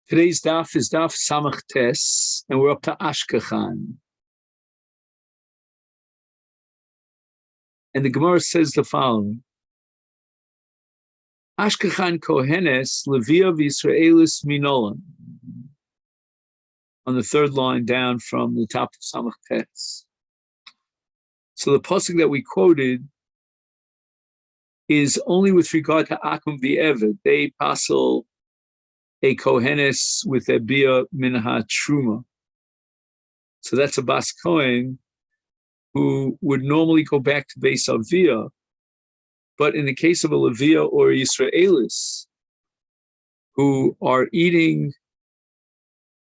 Today's daf is daf Samach Tes, and we're up to Ashkechan. And the Gemara says the following: Ashkechan Kohenes Levia v'Yisraelis Minolan. On the third line down from the top of Samach Tes. So the pasuk that we quoted is only with regard to Akum v'Eved. They passel a Kohenes with a Bia Minha Truma. So that's a Bas Kohen who would normally go back to Beis Avia. But in the case of a Levia or a Yisraelis who are eating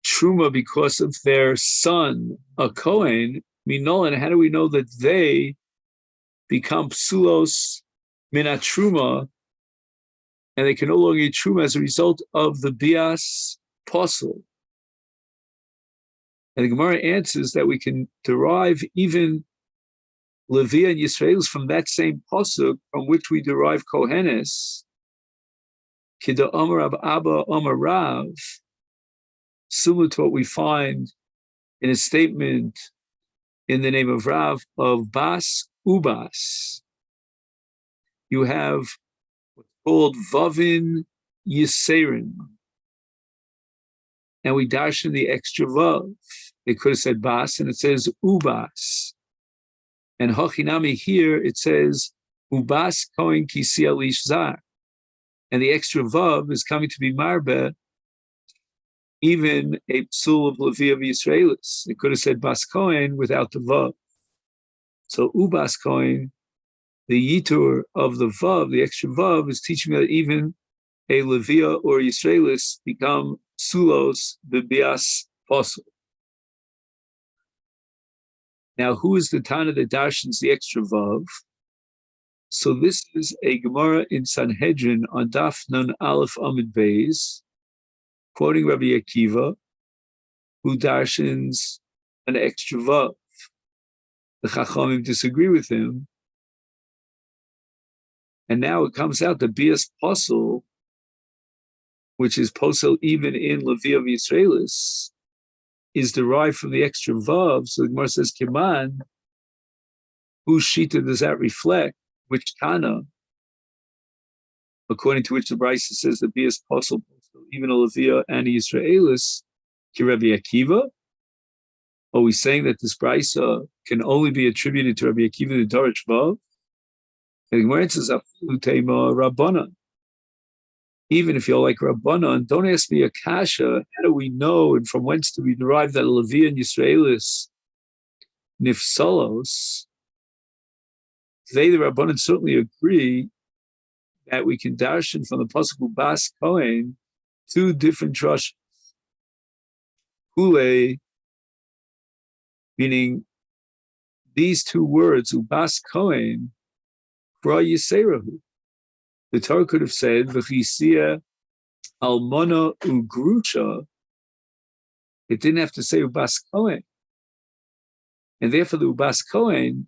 Truma because of their son, a Kohen, Minolan, how do we know that they become Psulos Mina Truma and they can no longer eat Truma as a result of the Bias Posel? And the Gemara answers that we can derive even Levi and Yisraelis from that same pasuk from which we derive Kohenes. Kida Amar Ab Abba Amar Rav, similar to what we find in a statement in the name of Rav of Bas Ubas. You have what's called Vavin Yiserin. And we dash in the extra Vav. It could have said Bas, and it says Ubas. And Hochinami here, it says Ubas Kohen Kisi Alish Zar. And the extra Vav is coming to be Marbe, even a psul of Levi of Yisraelis. It could have said Bas Kohen without the Vav. So Ubas Kohen, the Yitur of the Vav, the extra Vav, is teaching that even a Levia or Yisraelis become Sulos Bibias Posel. Now, who is the Tana that darshans the extra Vav? So this is a Gemara in Sanhedrin on Daf Nun Aleph Amid Beis, quoting Rabbi Akiva, who darshans an extra Vav. The Chachamim disagree with him. And now it comes out that Bias Posel, which is Posel even in Levi of Yisraelis, is derived from the extra Vav. So the Gemara says, Kiman, whose Shita does that reflect? Which Tana? According to which the Brisa says that Bias Posel, even a Levi and a Yisraelis, to Rabbi Akiva? Are we saying that this Brisa can only be attributed to Rabbi Akiva the Dorich Vav? And the Gemara says, Rabbanan. Even if you're like Rabbanan, don't ask me a kasha. How do we know and from whence do we derive that Levi and Yisraelis nifsalos? They, the Rabbanan, certainly agree that we can darshan from the pasuk Ubas Kohen two different drushes. Hule, meaning these two words, Ubas Kohen, Kra Yiserahu. The Torah could have said, V'chisia almona ugrusha. It didn't have to say Ubas Kohen. And therefore the Ubas Kohen,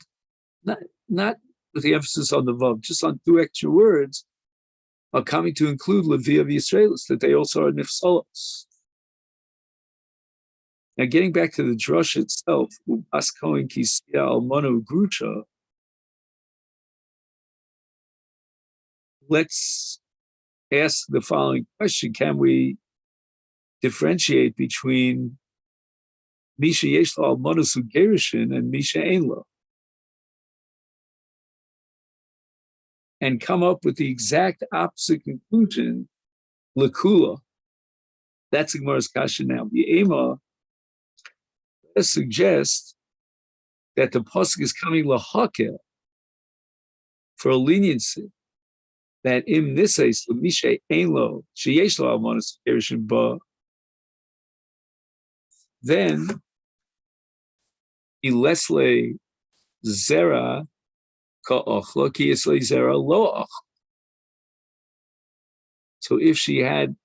not with the emphasis on the Vav, just on two extra words, are coming to include Levi of Yisraelis, that they also are nifsalos. Now getting back to the drush itself, Ubas Kohen kisia almona ugrusha, let's ask the following question. Can we differentiate between Misha Yeshla Almonos Ugerishin and Misha Einla? And come up with the exact opposite conclusion, Lakula. That's the Gemara's kasha now. The Ema suggests that the pasuk is coming lahakel for a leniency. That im niseis l'misha einlo sheyesh lo almonos ugerishin ba, then ilesle zera ka'achla ki yisle zera lo achla. So if she had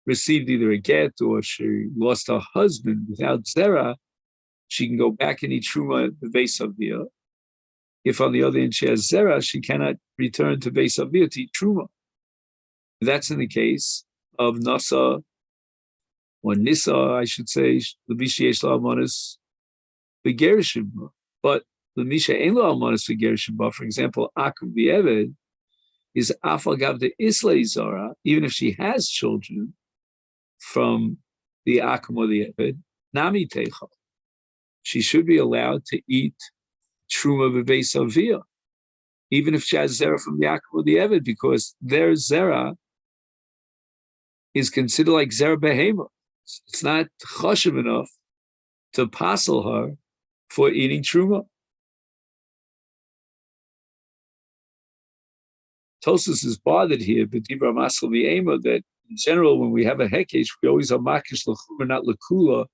received either a get or she lost her husband without zera, she can go back and eat truma the Beis Avia. If on the other hand she has zera, she cannot return to Beis Avia to eat truma. That's in the case of nasa or Nisa, I should say, Lemisha Yesh La Almonis Begerishim. But Lemisha Ein La Almonis Begerishim, for example, Akum V'Eved, is Afal Gav de Isla Zara, even if she has children from the Akum or the Eved, Nami Teichal. She should be allowed to eat Truma B'Beis Aviyah, even if she has Zera from the Akum or the Eved, because their Zera is considered like Zera Behema. It's not chashiv enough to passel her for eating Truma. Tosus is bothered here, but Dibra Masel V'Ema, that in general, when we have a hekesh, we always are makish l'chumra, not l'kula.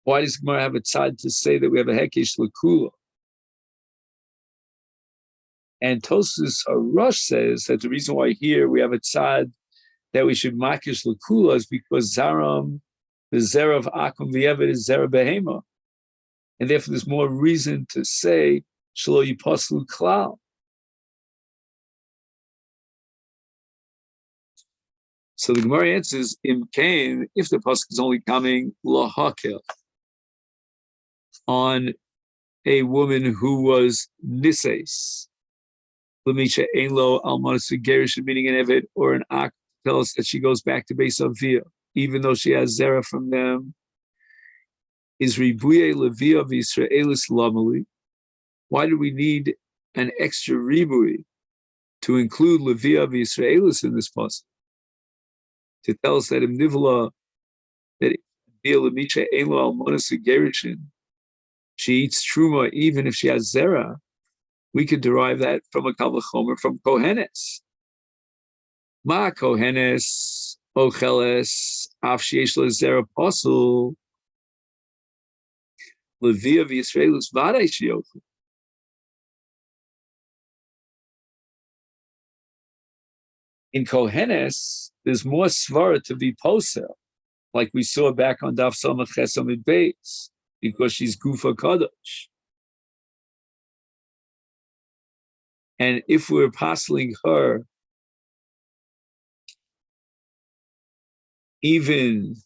Why does Gemara have a tzad to say that we have a hekesh l'kula? And Tosus Rosh says that the reason why here we have a tzad that we should makish l'kula is because Zaram, the zera of Akum V'Eved, is zera behema, and therefore there's more reason to say shelo yipaslu klal. So the Gemara answers, Im kain, if the pasuk is only coming lahakel on a woman who was nises, l'misha ein lo almanas v'gerish, meaning an eved or an ak, tell us that she goes back to Beis Aviyah, even though she has zera from them, is ribuye leviyah v'Yisraelis lamali. Why do we need an extra ribui to include leviyah v'Yisraelis in this pasuk? To tell us that im nivla, that lemisha ein lo almonas v'gerishin, she eats truma even if she has zera. We could derive that from a kal v'chomer from kohenes. Ma kohenes ocheles af sheyesh lo zera pasul leviyah v'Yisraelis v'adai sheyochel. In kohenes, there's more svara to be posel, like we saw back on Daf Samach Ches Amid Beis, because she's Gufa Kadosh. And if we're pasling her, even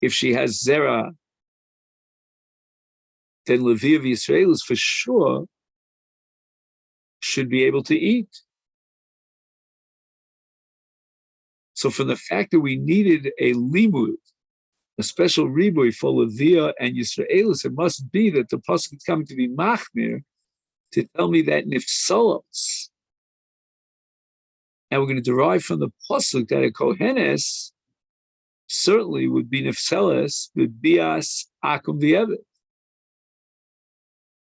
if she has Zera, then Leviyah Yisraelis for sure should be able to eat. So from the fact that we needed a limud, a special riboy for Leviyah and Yisraelis, it must be that the pasuk is coming to be machmir to tell me that nifsalos, and we're going to derive from the pasuk that a kohenes certainly would be nifsalos with bias akum v'eved,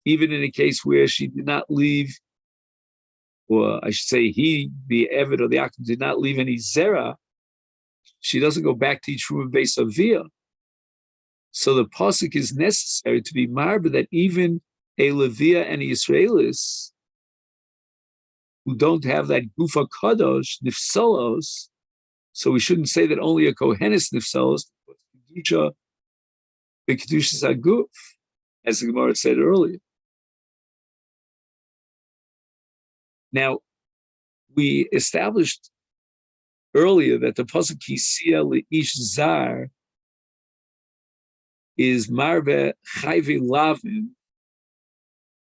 even in a case where she did not leave, or I should say he, the eved or the akum, did not leave any zera. She doesn't go back to each room of Beis Aviyah. So the pasuk is necessary to be marba that even a Leviyah and a Yisraelis who don't have that gufa kadosh nifsalos, so we shouldn't say that only a kohenis nifsalos, but kedusha, the kedushas aguf, as the Gemara said earlier. Now, we established earlier that the pasuk kisiya leish zar is marbe chayve lavin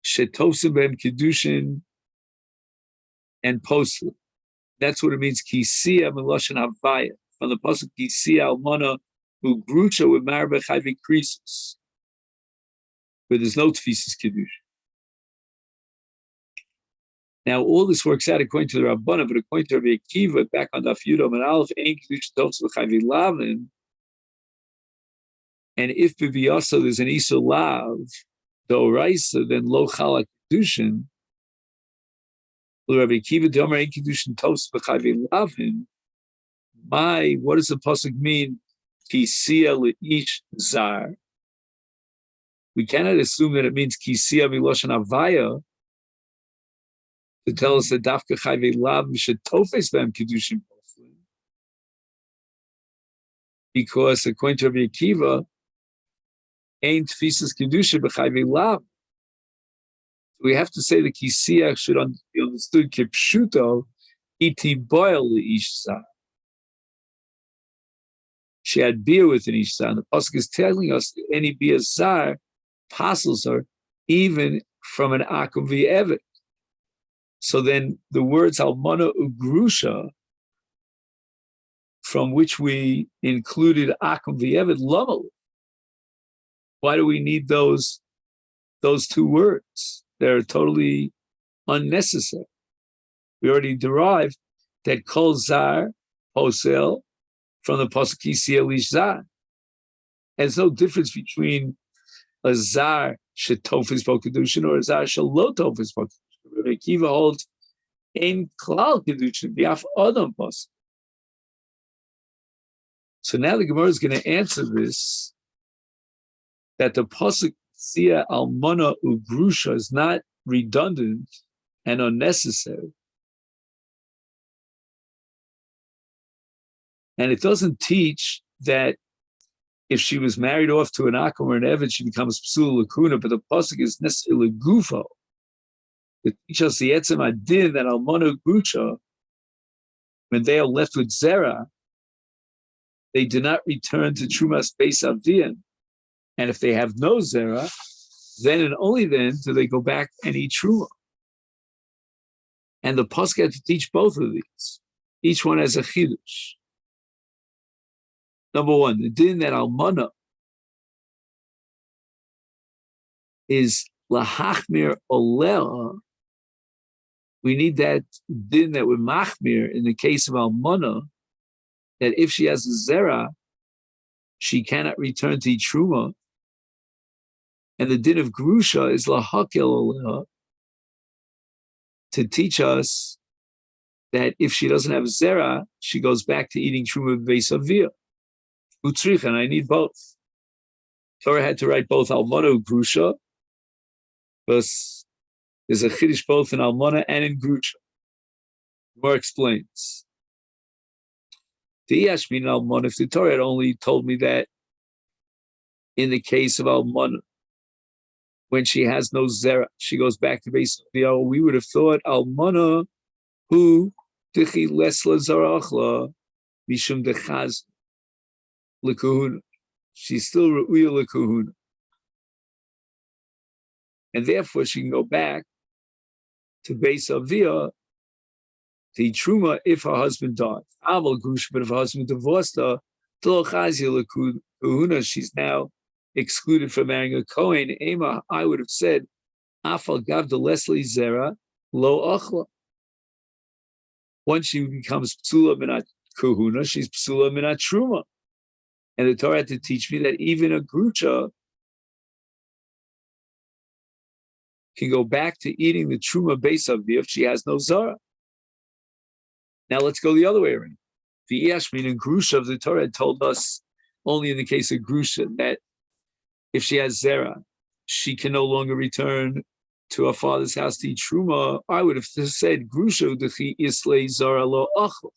shetosim b'hem kedushin and posel. That's what it means. Kisiya meloshen havaya, from the pasuk kisiya almana who grucha with marbe chayve krisus, where there's no tfisis kedushin. Now, all this works out according to the Rabbana, but according to Rabbi Akiva, back on Daf Yudam and Aleph, Ein Kedusha Tos L'Chayvi Lavin, and if B'Biyasa there's an Isur Lav, the Oraisa, then Lo Chalak Kedushin, Rabbi Akiva Domer Ein Kedusha Tos L'Chayvi Lavin, what does the pasuk mean? Kisiya L'Ish Zar. We cannot assume that it means Kisiya Miloshan Avaya, to tell us that dafka chayve lav should tofes them kedushin, because according to Rabbi Akiva, ain't tfisas kedushin b'chayve lav. We have to say the kisiach should be understood kipshuto iti boil ish zah. she had beer with an Isha. And the Pasuk is telling us that any beer zar passes her even from an akum v'evet. So then the words almana ugrusha, from which we included akum v'evet, lamal. Why do we need those two words? They're totally unnecessary. We already derived that kol zar posel from the pasuk Yisrael ish zar. There's no difference between a zar shetofis kedushin or a zar shalotofis kedushin. Rabbi Akiva holds in klal kedushin biaf adam pasuk. So now the Gemara is going to answer this, that the pasuk sia almana ugrusha is not redundant and unnecessary. And it doesn't teach that if she was married off to an akum or an eved, she becomes psul lakuna, but the pasuk is necessarily gufo. It teaches us the etzem adin that almana grusha, when they are left with zera, they do not return to trumas beis avdian. And if they have no zera, then and only then do they go back and eat truma. And the pasuk had to teach both of these. Each one has a chidush. Number one, the din that almana is lahachmir olea. We need that din that we're machmir in the case of almana, that if she has a zera, she cannot return to eat truma. And the din of grusha is lahakel olea, to teach us that if she doesn't have zera, she goes back to eating truma b'beis avia. Utzrich, and I need both. Torah had to write both almana and grusha, because there's a chiddush both in almana and in grusha. More explains. The Yashmin almana, if the Torah had only told me that in the case of almana, when she has no zera, she goes back to base of we would have thought almana who tichi lesla zarachla mishum dechaz l'kuhuna. She's still ru'uya l'kuhuna. And therefore she can go back to Beis Avia to eat truma if her husband died. Aval gush, but if her husband divorced her, she's now excluded from marrying a Kohen. Ema, I would have said, Afal gav de Leslie Zera lo achla. Once she becomes psula minat kahuna, she's psula minat truma. And the Torah had to teach me that even a grucha can go back to eating the truma base of the if she has no zara. Now let's go the other way around. The Yashmin and grusha of the Torah told us only in the case of grusha that if she has zera, she can no longer return to her father's house to eat truma. I would have said grusha dechi islay zara lo achla.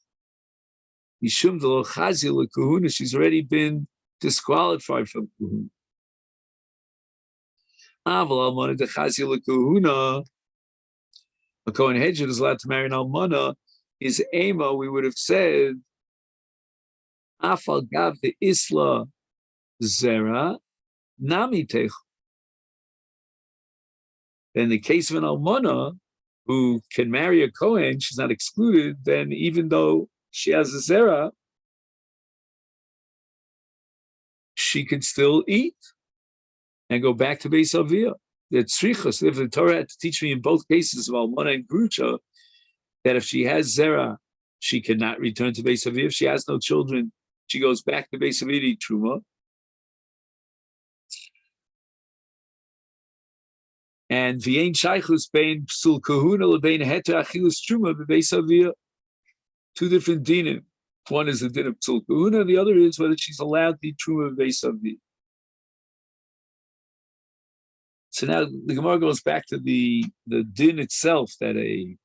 Mishum de lo chazi le kahuna. She's already been disqualified from kahuna. Aval almana de chazi le kahuna. A Kohen Hedjed is allowed to marry an almana. Is ema, we would have said afal gav de isla zera nami tech. In the case of an almana who can marry a Kohen, she's not excluded, then even though she has a zera, she can still eat and go back to Beis Avia. The tzrichas, if the Torah had to teach me in both cases of almana and grucha, that if she has zera, she cannot return to Beis Avia. If she has no children, she goes back to Beis Avia to eat truma. And v'yein shaychus bein psul kahuna lebein heter achilus truma b'Beis Avia. Two different dinim. One is the din of psul kahuna, the other is whether she's allowed to eat truma b'Beis Avia. So now the Gemara goes back to the din itself, that a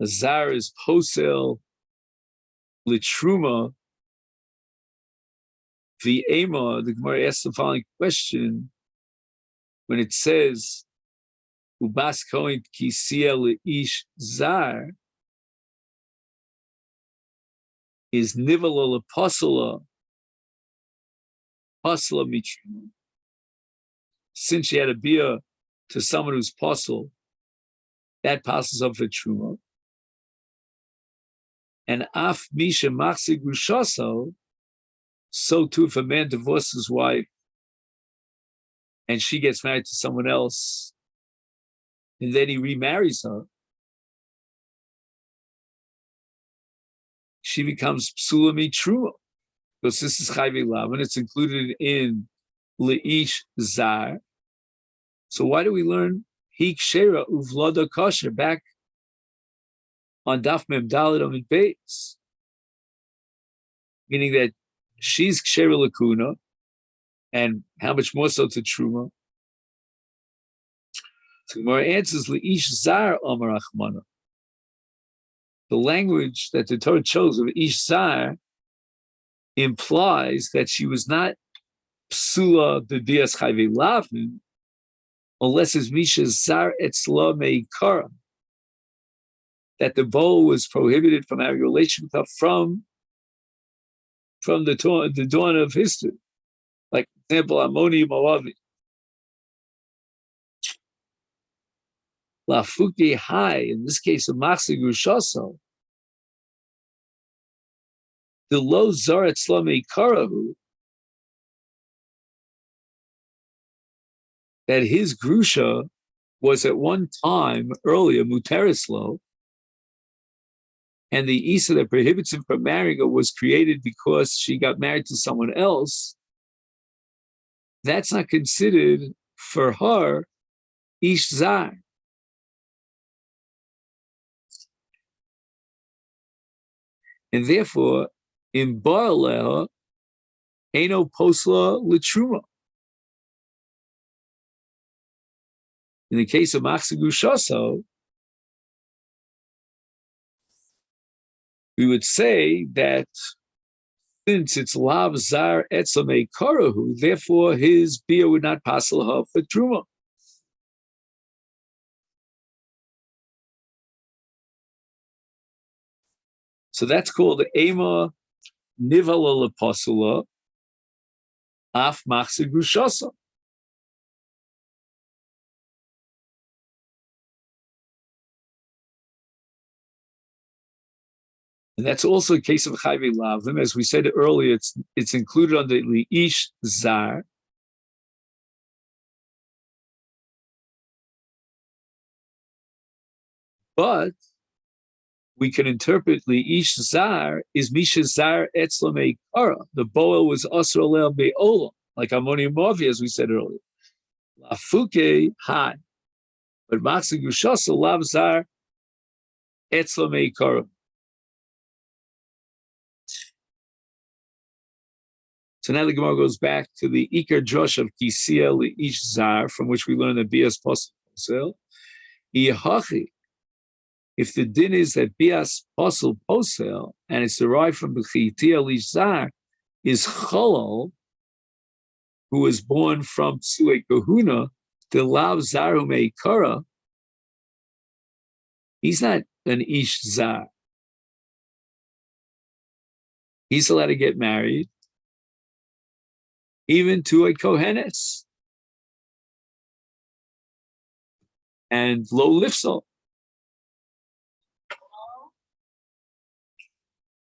zar is posel litruma v'ema. The Gemara asks the following question when it says ubas kohen kisiya leish zar, is nivala lepasala pasla mitruma. Since she had a bia to someone who's pasal, that passes up for truma. And af misha machzig rushaso, so too if a man divorces his wife and she gets married to someone else, and then he remarries her, she becomes psulami truma. Because this is chayve lav, and it's included in leish zar. So why do we learn hik shera uvlada kosher back on daf mem daled on beis? Meaning that she's kshera lakuna, and how much more so to truma? So Gemara answers leish zar amar achmana. The language that the Torah chose of ish zar implies that she was not psula the dias chayve lavin, unless it's misha zar etzla meikara, that the bowl was prohibited from having a relation with her from the dawn of history. Like, for example, Ammoni Moavi. Lafuki Hai, in this case of Machzig Rushaso, the low Zaret Slame Karahu, that his Grusha was at one time earlier Muterislo, and the Isa that prohibits him from marrying her was created because she got married to someone else. That's not considered for her Ish Zar. And therefore, in Baaleha, Eino Posla Litruma. In the case of Machzig Rushaso, we would say that since it's Lav Zar Etzame Karahu, therefore his beer would not passel her for Truma. So that's called Ema Nivala Lepasula Af Machzig Rushaso. And that's also a case of Chayve Lavim. As we said earlier, it's included under Li'ish Zar. But we can interpret Li'ish Zar is Misha Zar Etzla Kara. The Boel was Asr Alel Be'olam, like Ammoni Moavi, as we said earlier. Lafuke Hai. But Machzig Rushaso Lav Zar Etzla Kara. So now the Gemara goes back to the Iker Josh of Kisiel Li'ish Zar, from which we learn that Bias Posel. If the din is that Bias Posel Posel, and it's derived from the Chitia Li'ish Zar, is Cholol, who was born from Psule Kahuna, the Lav Zaru Meikara, he's not an Ish Zar. He's allowed to get married, even to a Kohenes. And Lo Lifsal.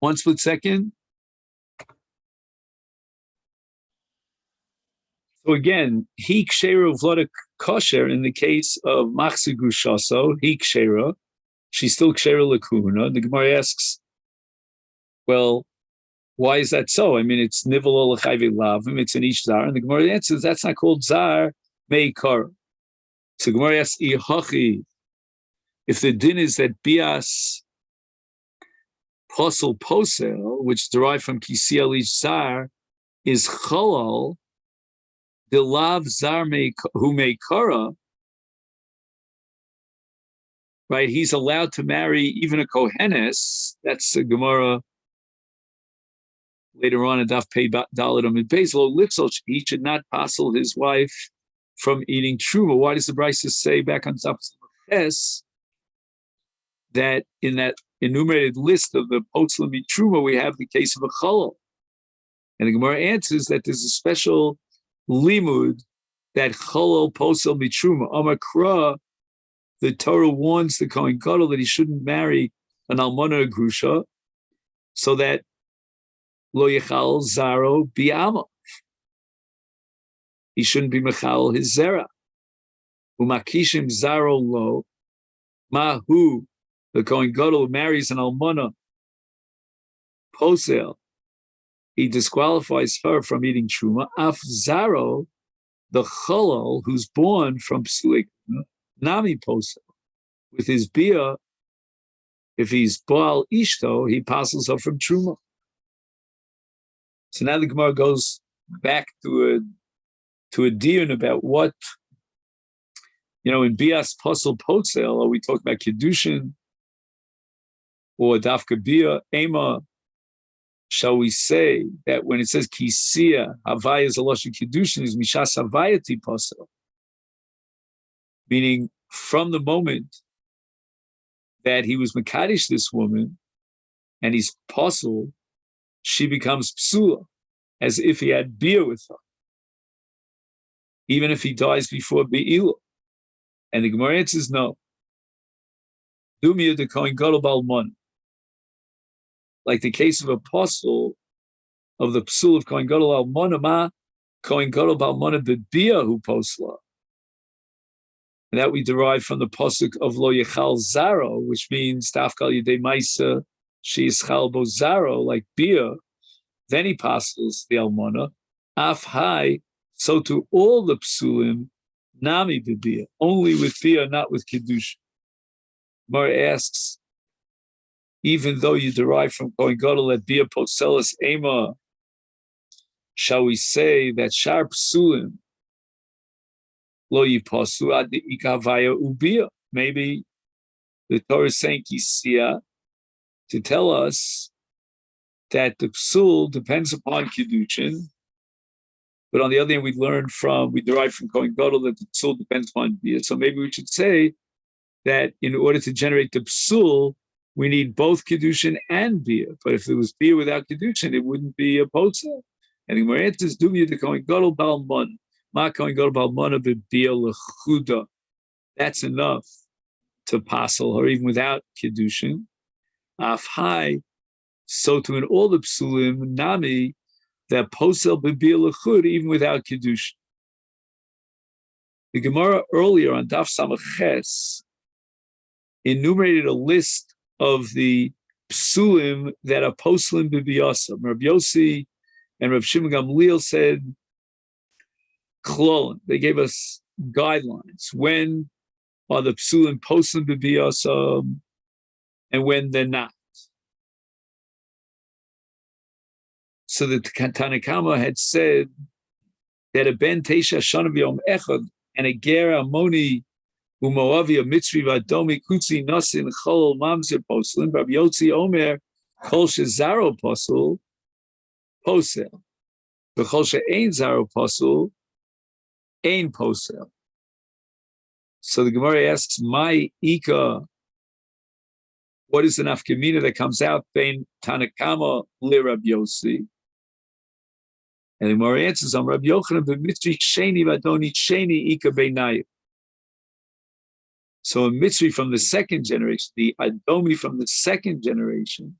One split second. So again, he kshera v'loda kosher in the case of Machzig Rushaso, he kshera, she's still kshera lakuna. The Gemara asks, well, why is that so? I mean, it's nivel l'chayve lavim, it's an ish zar, and the Gemara answers that's not called zar meikar. So the Gemara asks, ihachi, if the din is that bias posel posel, which is derived from kisiel ish zar, is chalal, the lav zar hu meikara, right? He's allowed to marry even a kohenes. That's the Gemara later on in Daf Pei Dalet Amid Beis. Lo Lipsel, he should not passel his wife from eating truma. Why does the Brisa say back on Daf S that in that enumerated list of the potzlami truma we have the case of a chalal, And the Gemara answers that there's a special limud that cholol posel mitruma. Amar Kra, the Torah warns the Kohen Gadol that he shouldn't marry an almana grusha, so that lo yechal zaro bi'ama. He shouldn't be mechal his zera. Umakishim zaro lo mahu. The Kohen Gadol marries an almana posel. He disqualifies her from eating truma. Af zaro, the cholol who's born from psulik nami posel, with his bia. If he's Baal Ishto, he passes her from Truma. So now the Gemara goes back to a dion about what, in Bias Posel Potzel, are we talking about Kiddushin or Dafka Bia, Ema? Shall we say that when it says Kisia, Havaya is a Lashon Kiddushin, is Mishas Havayati Posel? Meaning, from the moment that he was Makadish this woman, and he's posel, she becomes psula, as if he had beer with her, even if he dies before Be'ilah. And the Gemara answers no. Dumia de Kohen Gadol Balmon. Like the case of apostle of the psul of Kohen Gadol Almona, ma Kohen Gadol Balmona bebia who posla. And that we derive from the pasuk of Lo Yechal Zaro, which means Tafkal Yedei Maisa, she is Chal Bo Zaro, like Bia. Then he passes the Almana, Af Hai, so to all the Psulim, Nami Bibia, only with Bia, not with Kiddush. Mar asks, even though you derive from Kohen Gadol that Bia Poselis Ema, shall we say that Shar Psulim, Lo yipasu ad ikavaya ubia. Maybe the Torah is saying kisia to tell us that the psul depends upon kiddushin, but on the other hand, we derive from Kohen Gadol that the psul depends upon bia. So maybe we should say that in order to generate the psul, we need both kiddushin and bia. But if it was bia without kiddushin, it wouldn't be a potza. And the Gemara answers, "Dumya the Kohen Gadol balmon." That's enough to passel her even without kiddushin. Af high, so to in all the psulim nami that posel b'bia lechud even without kiddushin. The Gemara earlier on Daf Samach enumerated a list of the psulim that are poslim b'biyasa. Rabbi Yossi and Rav Shimon Gamliel said klolin. They gave us guidelines. When are the psulim poslim b'biyasa and when they're not. So the Tanakama had said that a ben teisha shana v'yom echad and a ger amoni u'moavi a mitzri v'adomi kutzi nasin chol mamzer poslim. Rabbi Yotzi Omer kol shezaro posel posel v'chol she'ein zaro posel ein posel. So the Gemara asks, "My ika, what is the nafkamina that comes out bein Tanakama li Rabbi Yossi?" And the Gemara answers, "On Rabbi Yochanan b'mitzri sheni v'adoni sheni ika beinai." So a mitzri from the second generation, the adomi from the second generation,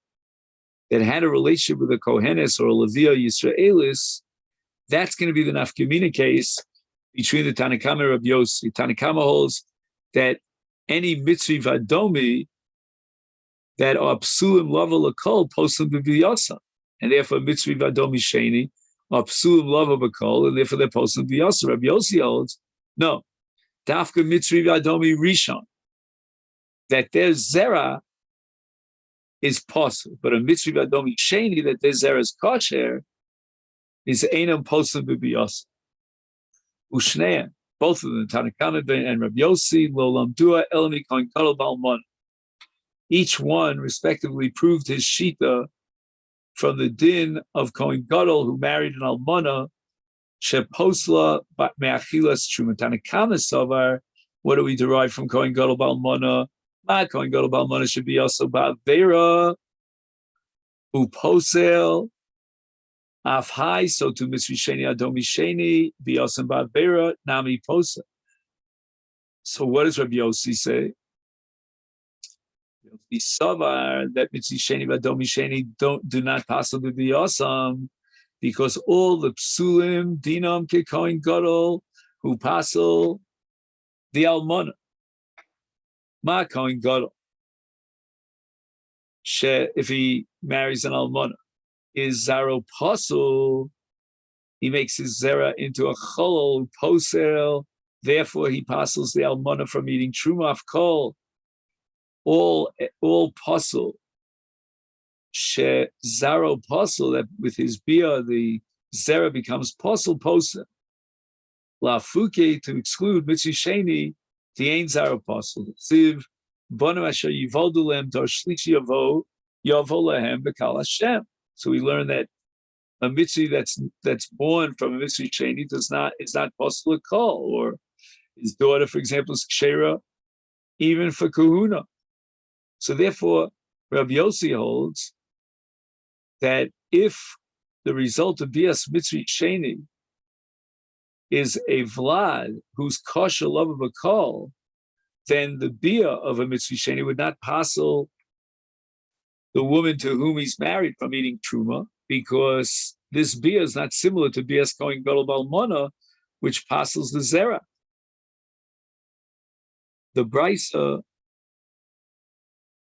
that had a relationship with a kohenes or a levia Yisraelis, that's going to be the nafkamina case between the Tanakama and Rabbi Yossi. Tanakama holds that any mitzri vadomi that are psulim lava lakol poslim b'biyasa, and therefore mitzri vadomi sheni are psulim lava bakol, and therefore they're poslim b'biyasa. Rabbi Yossi holds no, dafka mitzri vadomi rishon, that their zera is possible, but a mitzri vadomi sheni that their zera is kosher is einam poslim b'biyasa. Ushneya, both of them, Tanakama and Rabbi Yossi, Lo Lamdua, Elami Kohen Gadol Balmon. Each one respectively proved his shita from the din of Kohen Gadol who married an almana, sheposla me'achilas truma. Tanakama savar, what do we derive from Kohen Gadol Balmana? Ma Kohen Gadol Balmana should be also ba'avera, uposel, Af high, so to Mitzri Sheni Adomi Sheni, Biyosim Ba'Bera, Nami Posa. So what does Rabbi Yossi say? Yossi Savar, that Mitzri Sheni Adomi Sheni do not possibly be awesome, because all the psulim, dinam, kekoin gadol, who passel the almana, ma koin gadol, if he marries an almana, is zaro pasul, he makes his zera into a cholol posel, therefore he passes the almana from eating truma of kol, all pasul, she zaro pasul, that with his bia, the zera becomes pasul posel. La fuke, to exclude mitzvah sheni, the ain zara pasul. Siv, bonu asher yivoldu lem dar shlishi yavo, yavo lahem bekal Hashem. So we learn that a mitzvah that's born from a mitzvah sheni is not possible to call, or his daughter, for example, is kshera, even for kahuna. So therefore, Rabbi Yossi holds that if the result of bias mitzvah sheni is a vlad who's kosher love of a call, then the bia of a mitzvah sheni would not passel the woman to whom he's married from eating truma, because this bia is not similar to bias kohen gadol balmona, which passels the zera. The Brisa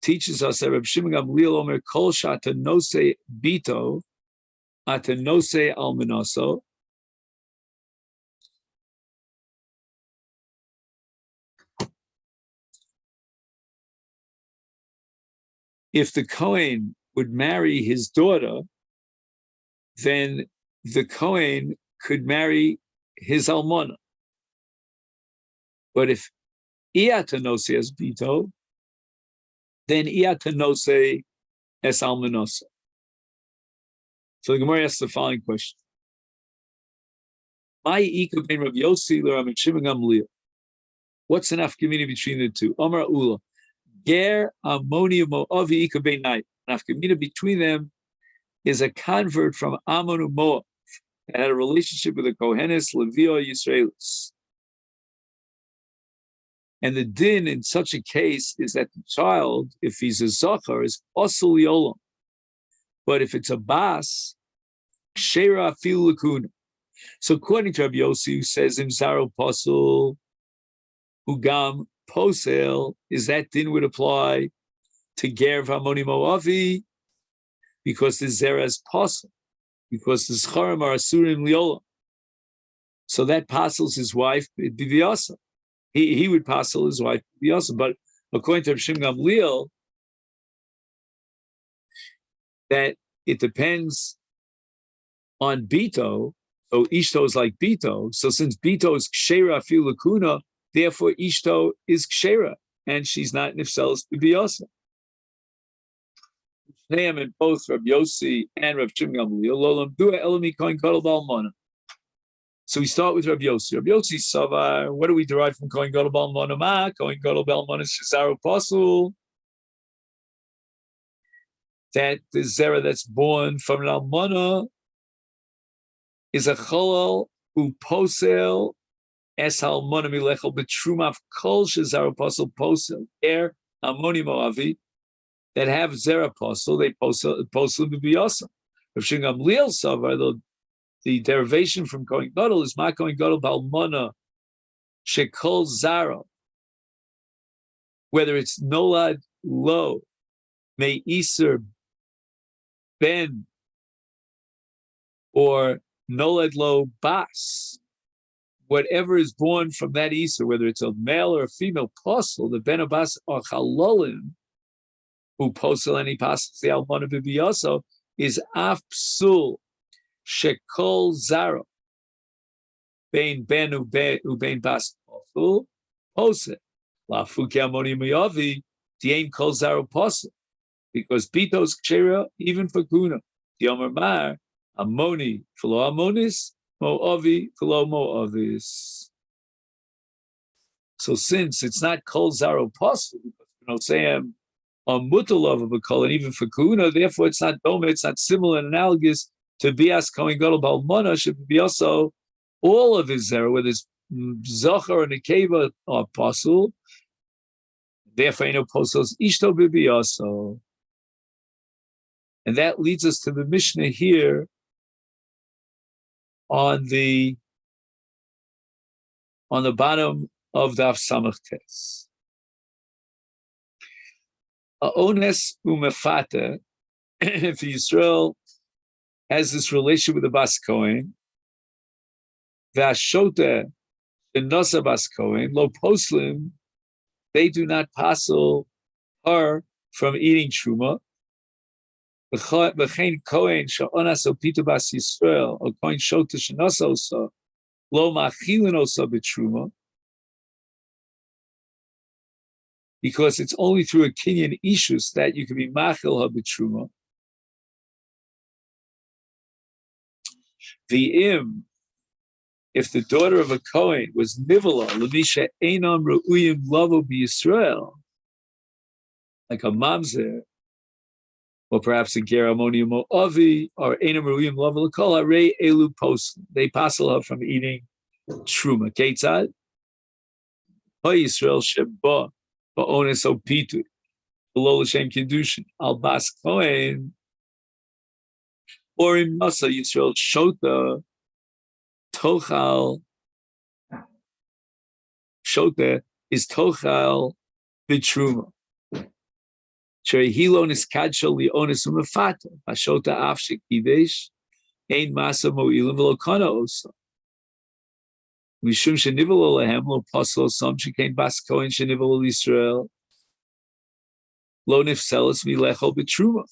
teaches us that Reb Shimon Gamliel Omer kol shatanose bito atanose almanoso. If the Kohen would marry his daughter, then the Kohen could marry his almana. But if iatanose es bito, then iatanose es almanosa. So the Gemara asks the following question: what's an afkamina between the two? Amar Ula, ger ammonium moavi ikabein night. An afkamina between them is a convert from Ammon Moab that had a relationship with a Kohenes Levio Yisraelis. And the din in such a case is that the child, if he's a zachar, is osel yolam. But if it's a bas, kshera fil lakuna. So according to Rabbi Yossi, who says im zaro pasul ugam posel, is that din would apply to ger v'amoni moavi, because the zera is pasul, because the zcharim are asurim liolam. So that pasels his wife b'viyasa. He would pasel his wife b'viyasa. But according to Reb Shimon Gamliel, that it depends on bito. So ishto is like bito. So since bito is kshera afilu lakuna, therefore ishto is kshera, and she's not nifselis b'viyasa. Shneim in both Rabbi Yossi and Rabbi Shimon Gamliel lolam dua elami kohen gadol b'almana. So we start with Rabbi Yossi. Rabbi Yossi savar. What do we derive from kohen gadol b'almana? Ma kohen gadol b'almana shezaro pasul. That the zera that's born from an almana is a cholol who posel es almana milechel betrumav kol shezaro pasul posel almoni moavi that have zera pasul, they posel b'biyasa. Rav Shimon Gamliel savar, the derivation from kohen gadol is ma kohen gadol b'almana shekol zara, whether it's nolad lo may iser ben or nolad lo bas, whatever is born from that iser, whether it's a male or a female posel, the ben bas or chalolim, who posel and he passes the almana b'biyasa, is af psul shekol zara bein ben ubein bas posel posel la fuke amoni miyavi diein kol zara posel, because bitos kshera even for kuna the Omer Mar amoni philo amonis moavi philo moavis. So since it's not kol zara posel, because a mutalov of a kol, and even for kuna, therefore it's not doma, it's not similar and analogous to be as Kohen Gadol Balmona should be also all of his zera, whether it's Zohar and Nekeva or Apostle. Therefore, no apostles Ishto Bibi also. And that leads us to the Mishnah here on the bottom of Daf Samach Tes. Ones umefata, if Yisrael has this relationship with the Bas Kohen, Vashota and Nosa Bas Kohen, lo poslim, they do not passel her from eating truma. V'chein Kohen she'onas opita Bas Yisrael, or Kohen shota she'nosa osa, lo machilin osa b'truma, because it's only through a kinyan ishus that you can be machil her b'truma. If the daughter of a Kohen was nivala l'misha einam re'uyim lavo b'Yisrael, like a mamzer, or perhaps a ger ammonium or avi, or einam re'uyim lavo l'kol harei elu post, they passel her from eating truma. Ketzad ha Yisrael sheba ba'ones opitu below l'shem kiddushin al bas Kohen, or in Masa Yisrael shota tochal, shota is tochal b'truma. Cherehilon is kadsho lionis umefata. Ashota afshik kidesh ein masa mo'ilim v'lo kana osa. Mishum shenivelo lehem lo pasol som shekain bas Kohen shenivelo Yisrael lo nifselis milechol b'truma.